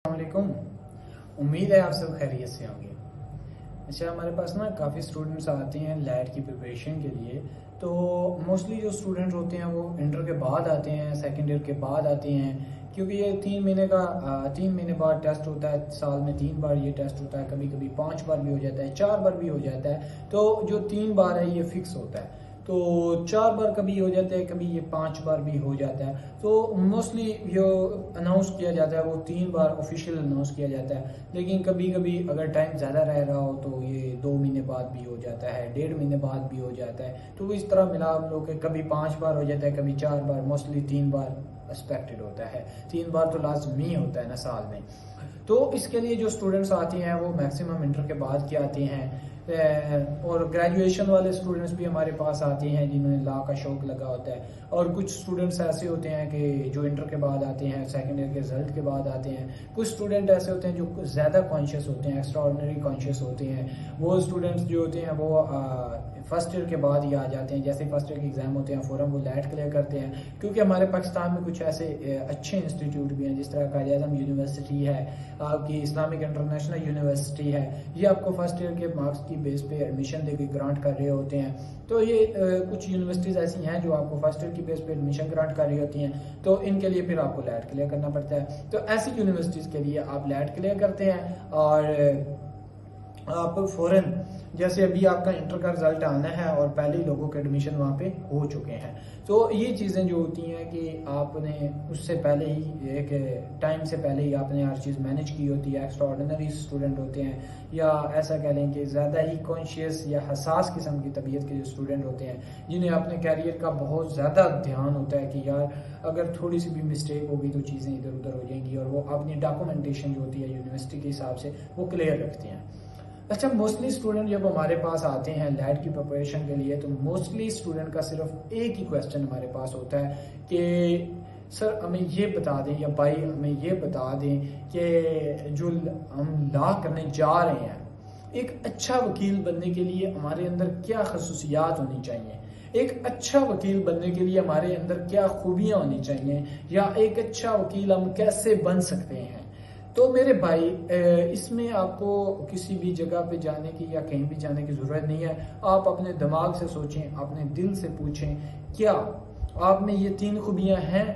वालेकुम। उम्मीद है आप सब खैरियत से होंगे। अच्छा, हमारे पास ना काफ़ी स्टूडेंट्स आते हैं लैट की प्रिपरेशन के लिए। तो मोस्टली जो स्टूडेंट होते हैं वो इंटर के बाद आते हैं, सेकेंड ईयर के बाद आते हैं, क्योंकि ये 3 महीने बाद टेस्ट होता है। साल में 3 बार ये टेस्ट होता है, कभी कभी 5 बार भी हो जाता है, 4 बार भी हो जाता है। तो जो 3 बार है ये फिक्स होता है। तो 4 बार कभी हो जाता है, कभी ये 5 बार भी हो जाता है। तो मोस्टली जो अनाउंस किया जाता है वो 3 बार ऑफिशियल अनाउंस किया जाता है। लेकिन कभी कभी अगर टाइम ज़्यादा रह रहा हो तो ये 2 महीने बाद भी हो जाता है, 1.5 महीने बाद भी हो जाता है। तो इस तरह मिला हम लोग के कभी 5 बार हो जाता है, कभी 4 बार, मोस्टली 3 बार एक्सपेक्टेड होता है। 3 बार तो लाजमी होता है ना साल में। तो इसके लिए जो स्टूडेंट्स आते हैं वो मैक्सिमम इंटर के बाद के आते हैं। और ग्रेजुएशन वाले स्टूडेंट्स भी हमारे पास आते हैं जिन्हें लॉ का शौक लगा होता है। और कुछ स्टूडेंट्स ऐसे होते हैं कि जो इंटर के बाद आते हैं, सेकेंड ईयर के रिजल्ट के बाद आते हैं। कुछ स्टूडेंट ऐसे होते हैं जो ज़्यादा कॉन्शियस होते हैं, एक्स्ट्रा ऑर्डिनरी कॉन्शियस होते हैं। वो स्टूडेंट्स जो होते हैं वो फर्स्ट ईयर के बाद ही आ जाते हैं। जैसे फर्स्ट ईयर के एग्जाम होते हैं फ़ौरन वो लैट क्लियर करते हैं, क्योंकि हमारे पाकिस्तान में कुछ ऐसे अच्छे इंस्टीट्यूट भी हैं, जिस तरह कायद-ए-आज़म यूनिवर्सिटी है, आपकी इस्लामिक इंटरनेशनल यूनिवर्सिटी है। ये आपको फर्स्ट ईयर के मार्क्स की बेस पे एडमिशन देकर ग्रांट कर रहे होते हैं। तो ये कुछ यूनिवर्सिटीज़ ऐसी हैं जो आपको फर्स्ट ईयर की बेस पे एडमिशन ग्रांट कर रही होती हैं। तो इनके लिए फिर आपको लैट क्लियर करना पड़ता है। तो ऐसी यूनिवर्सिटीज़ के लिए आप लैट क्लियर करते हैं और आप फौरन, जैसे अभी आपका इंटर का रिजल्ट आना है और पहले ही लोगों के एडमिशन वहाँ पे हो चुके हैं। तो ये चीज़ें जो होती हैं कि आपने उससे पहले ही, एक टाइम से पहले ही आपने हर चीज़ मैनेज की होती है। एक्स्ट्रा ऑर्डिनरी स्टूडेंट होते हैं, या ऐसा कह लें कि ज़्यादा ही कॉन्शियस या हसास किस्म की तबीयत के जो स्टूडेंट होते हैं, जिन्हें अपने कैरियर का बहुत ज़्यादा ध्यान होता है कि यार अगर थोड़ी सी भी मिस्टेक होगी तो चीज़ें इधर उधर हो जाएंगी, और वो अपनी डॉक्यूमेंटेशन जो होती है यूनिवर्सिटी के हिसाब से वो क्लियर रखते हैं। अच्छा, मोस्टली स्टूडेंट जब हमारे पास आते हैं लैट की प्रिपरेशन के लिए, तो मोस्टली स्टूडेंट का सिर्फ एक ही क्वेश्चन हमारे पास होता है कि सर हमें ये बता दें, या भाई हमें ये बता दें कि जो हम लॉ करने जा रहे हैं, एक अच्छा वकील बनने के लिए हमारे अंदर क्या खसूसियात होनी चाहिए, एक अच्छा वकील बनने के लिए हमारे अंदर क्या खूबियाँ होनी चाहिए, या एक अच्छा वकील हम कैसे बन सकते हैं। तो मेरे भाई, इसमें आपको किसी भी जगह पे जाने की या कहीं भी जाने की ज़रूरत नहीं है। आप अपने दिमाग से सोचें, अपने दिल से पूछें, क्या आप में ये 3 खूबियाँ हैं?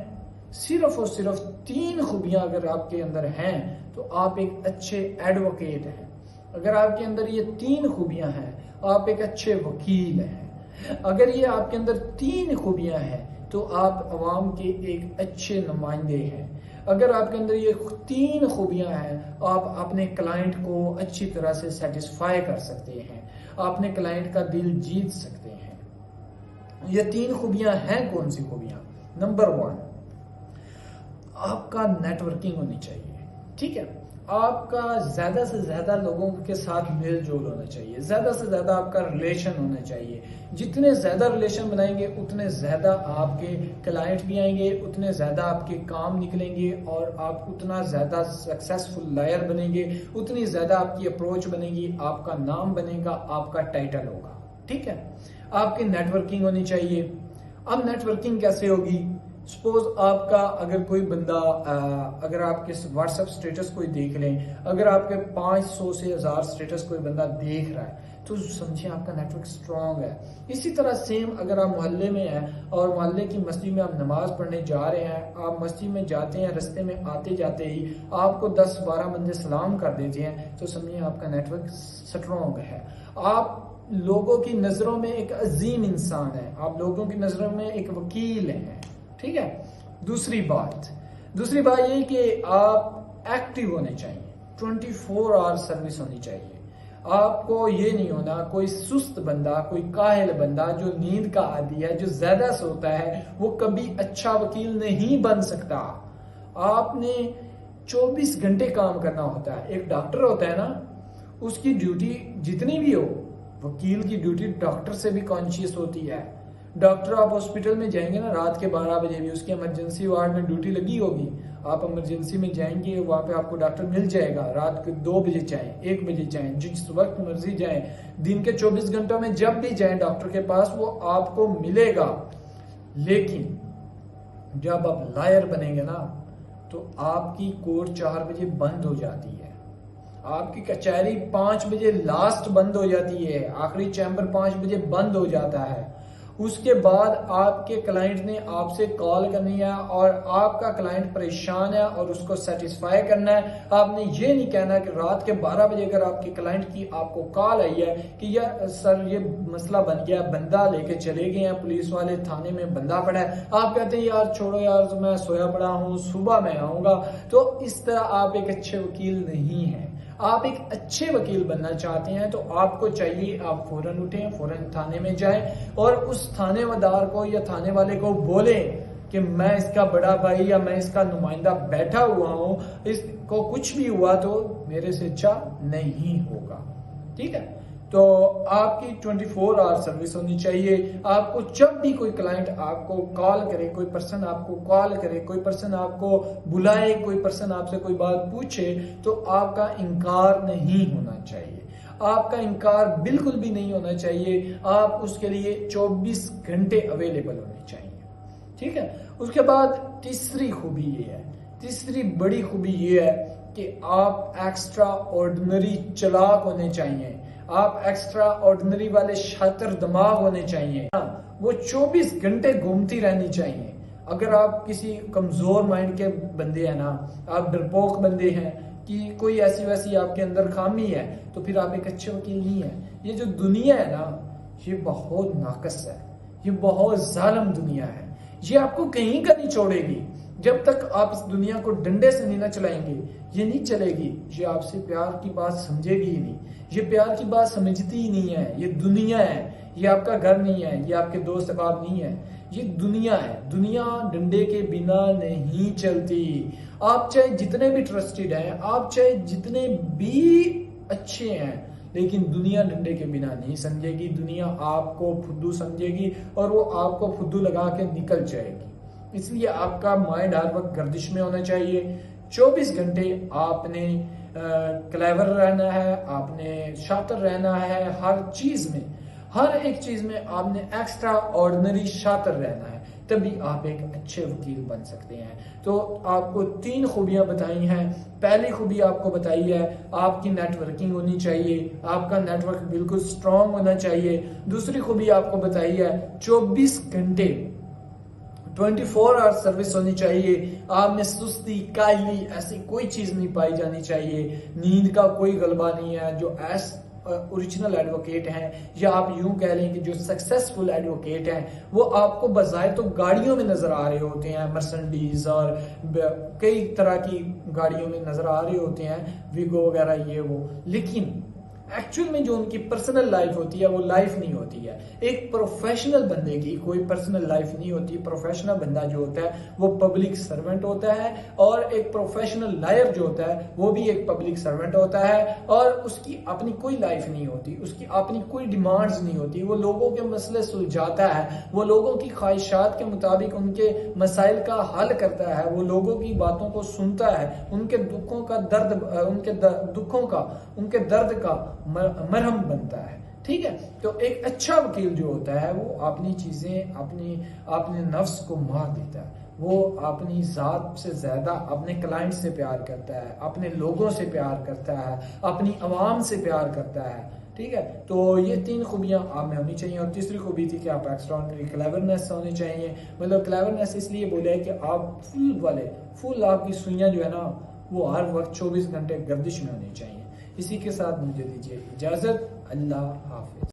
सिर्फ और सिर्फ 3 खूबियाँ अगर आपके अंदर हैं तो आप एक अच्छे एडवोकेट हैं। अगर आपके अंदर ये 3 खूबियाँ हैं, आप एक अच्छे वकील हैं। अगर ये आपके अंदर 3 खूबियाँ हैं तो आप अवाम के एक अच्छे नुमाइंदे हैं। अगर आपके अंदर ये 3 खूबियां हैं, आप अपने क्लाइंट को अच्छी तरह से सेटिस्फाई कर सकते हैं, अपने क्लाइंट का दिल जीत सकते हैं। ये 3 खूबियां हैं। कौन सी खूबियां? नंबर 1, आपका नेटवर्किंग होनी चाहिए। ठीक है, आपका ज्यादा से ज्यादा लोगों के साथ मेल जोल होना चाहिए, ज्यादा से ज्यादा आपका रिलेशन होना चाहिए। जितने ज्यादा रिलेशन बनाएंगे उतने ज्यादा आपके क्लाइंट भी आएंगे, उतने ज्यादा आपके काम निकलेंगे, और आप उतना ज्यादा सक्सेसफुल लॉयर बनेंगे, उतनी ज्यादा आपकी अप्रोच बनेगी, आपका नाम बनेगा, आपका टाइटल होगा। ठीक है, आपकी नेटवर्किंग होनी चाहिए। अब नेटवर्किंग कैसे होगी? सपोज आपका अगर कोई बंदा, अगर आपके व्हाट्सएप स्टेटस कोई देख लें, अगर आपके 500 से 1000 स्टेटस कोई बंदा देख रहा है, तो समझिए आपका नेटवर्क स्ट्रांग है। इसी तरह सेम अगर आप मोहल्ले में हैं और मोहल्ले की मस्जिद में आप नमाज पढ़ने जा रहे हैं, आप मस्जिद में जाते हैं, रास्ते में आते जाते ही आपको 10-12 बंदे सलाम कर देते हैं, तो समझिए आपका नेटवर्क स्ट्रांग है। आप लोगों की नजरों में एक अजीम इंसान है, आप लोगों की नजरों में एक वकील हैं। ठीक है, दूसरी बात ये कि आप एक्टिव होने चाहिए, 24 आवर सर्विस होनी चाहिए। आपको ये नहीं होना कोई सुस्त बंदा, कोई काहिल बंदा जो नींद का आदी है, जो ज्यादा सोता है, वो कभी अच्छा वकील नहीं बन सकता। आपने 24 घंटे काम करना होता है। एक डॉक्टर होता है ना, उसकी ड्यूटी जितनी भी हो, वकील की ड्यूटी डॉक्टर से भी कॉन्शियस होती है। डॉक्टर, आप हॉस्पिटल में जाएंगे ना रात के 12 बजे भी, उसकी इमरजेंसी वार्ड में ड्यूटी लगी होगी, आप इमरजेंसी में जाएंगे, वहां पे आपको डॉक्टर मिल जाएगा। रात के 2 बजे चाहे 1 बजे चाहे, जिस वक्त मर्जी जाए, दिन के 24 घंटों में जब भी जाए डॉक्टर के पास, वो आपको मिलेगा। लेकिन जब आप लायर बनेंगे ना, तो आपकी कोर्ट 4 बजे बंद हो जाती है, आपकी कचहरी 5 बजे लास्ट बंद हो जाती है, आखिरी चैम्बर 5 बजे बंद हो जाता है। उसके बाद आपके क्लाइंट ने आपसे कॉल करनी है और आपका क्लाइंट परेशान है और उसको सेटिस्फाई करना है। आपने ये नहीं कहना कि रात के 12 बजे अगर आपके क्लाइंट की आपको कॉल आई है कि यार सर ये मसला बन गया, बंदा लेके चले गए हैं पुलिस वाले, थाने में बंदा पड़ा है, आप कहते हैं यार छोड़ो यार तो मैं सोया पड़ा हूँ, सुबह मैं आऊंगा। तो इस तरह आप एक अच्छे वकील नहीं हैं। आप एक अच्छे वकील बनना चाहते हैं तो आपको चाहिए आप फौरन उठें, फौरन थाने में जाएं और उस थानेदार को या थाने वाले को बोलें कि मैं इसका बड़ा भाई या मैं इसका नुमाइंदा बैठा हुआ हूं, इसको कुछ भी हुआ तो मेरे से अच्छा नहीं होगा। ठीक है, तो आपकी 24 आवर सर्विस होनी चाहिए। आपको जब भी कोई क्लाइंट आपको कॉल करे, कोई पर्सन आपको कॉल करे, कोई पर्सन आपको बुलाए, कोई पर्सन आपसे कोई बात पूछे, तो आपका इनकार नहीं होना चाहिए। आपका इनकार बिल्कुल भी नहीं होना चाहिए। आप उसके लिए 24 घंटे अवेलेबल होने चाहिए। ठीक है, उसके बाद तीसरी खूबी ये है, तीसरी बड़ी खूबी ये है कि आप एक्स्ट्रा ऑर्डिनरी चालाक होने चाहिए। आप एक्स्ट्रा ऑर्डिनरी वाले शातिर दिमाग होने चाहिए। वो 24 घंटे घूमती रहनी चाहिए। अगर आप किसी कमजोर माइंड के बंदे हैं ना, आप डरपोक बंदे हैं कि कोई ऐसी वैसी आपके अंदर खामी है, तो फिर आप एक अच्छे वकील नहीं है। ये जो दुनिया है ना, ये बहुत नाकस है, ये बहुत जालिम दुनिया है। ये आपको कहीं का नहीं छोड़ेगी। जब तक आप इस दुनिया को डंडे से नहीं ना चलाएंगे, ये नहीं चलेगी। ये आपसे प्यार की बात समझेगी ही नहीं, ये प्यार की बात समझती ही नहीं है। ये दुनिया है, ये आपका घर नहीं है, ये आपके दोस्त अहबाब नहीं है, ये दुनिया है। दुनिया डंडे के बिना नहीं चलती। आप चाहे जितने भी ट्रस्टेड हैं, आप चाहे जितने भी अच्छे हैं, लेकिन दुनिया डंडे के बिना नहीं समझेगी। दुनिया आपको फुद्दू समझेगी और वो आपको फुद्दू लगा के निकल जाएगी। इसलिए आपका माइंड हर वक्त गर्दिश में होना चाहिए। 24 घंटे आपने क्लेवर रहना है, आपने शातिर रहना है। हर चीज में, हर एक चीज में आपने एक्स्ट्रा ऑर्डिनरी शातिर रहना है, तभी आप एक अच्छे वकील बन सकते हैं। तो आपको 3 खूबियां बताई हैं। पहली खूबी आपको बताई है आपकी नेटवर्किंग होनी चाहिए, आपका नेटवर्क बिल्कुल स्ट्रांग होना चाहिए। दूसरी खूबी आपको बताई है 24 घंटे 24 आवर सर्विस होनी चाहिए। आप में सुस्ती, काहली ऐसी कोई चीज नहीं पाई जानी चाहिए। नींद का कोई गलबा नहीं है। जो ओरिजिनल एडवोकेट हैं, या आप यूं कह लें कि जो सक्सेसफुल एडवोकेट हैं, वो आपको बजाय तो गाड़ियों में नजर आ रहे होते हैं, मर्सिडीज और कई तरह की गाड़ियों में नजर आ रहे होते हैं, विगो वगैरह ये वो, लेकिन एक्चुअल में जो उनकी पर्सनल लाइफ होती है वो लाइफ नहीं होती है। एक प्रोफेशनल बंदे की कोई पर्सनल लाइफ नहीं होती। प्रोफेशनल बंदा जो होता है वो पब्लिक सर्वेंट होता है, और एक प्रोफेशनल लायर जो होता है वो भी एक पब्लिक सर्वेंट होता है, और उसकी अपनी कोई लाइफ नहीं होती, उसकी अपनी कोई डिमांड्स नहीं होती। वो लोगों के मसले सुलझाता है, वो लोगों की ख्वाहिशात के मुताबिक उनके मसाइल का हल करता है, वो लोगों की बातों को सुनता है, उनके दुखों का दर्द, उनके दर्द का मरहम बनता है। ठीक है, तो एक अच्छा वकील जो होता है वो अपनी चीजें अपने नफ्स को मार देता है। वो अपनी जात से ज्यादा अपने क्लाइंट से प्यार करता है, अपने लोगों से प्यार करता है, अपनी आवाम से प्यार करता है। ठीक है, तो ये 3 खूबियां आप में होनी चाहिए। और तीसरी खूबी थी कि आप एक्स्ट्राऑर्डिनरी क्लेवरनेस होनी चाहिए। मतलब क्लेवरनेस इसलिए बोले है कि आप फुल आपकी सुइयां जो है ना वो हर वक्त 24 घंटे गर्दिश में होनी चाहिए। इसी के साथ मुझे दीजिए इजाजत। अल्लाह हाफिज।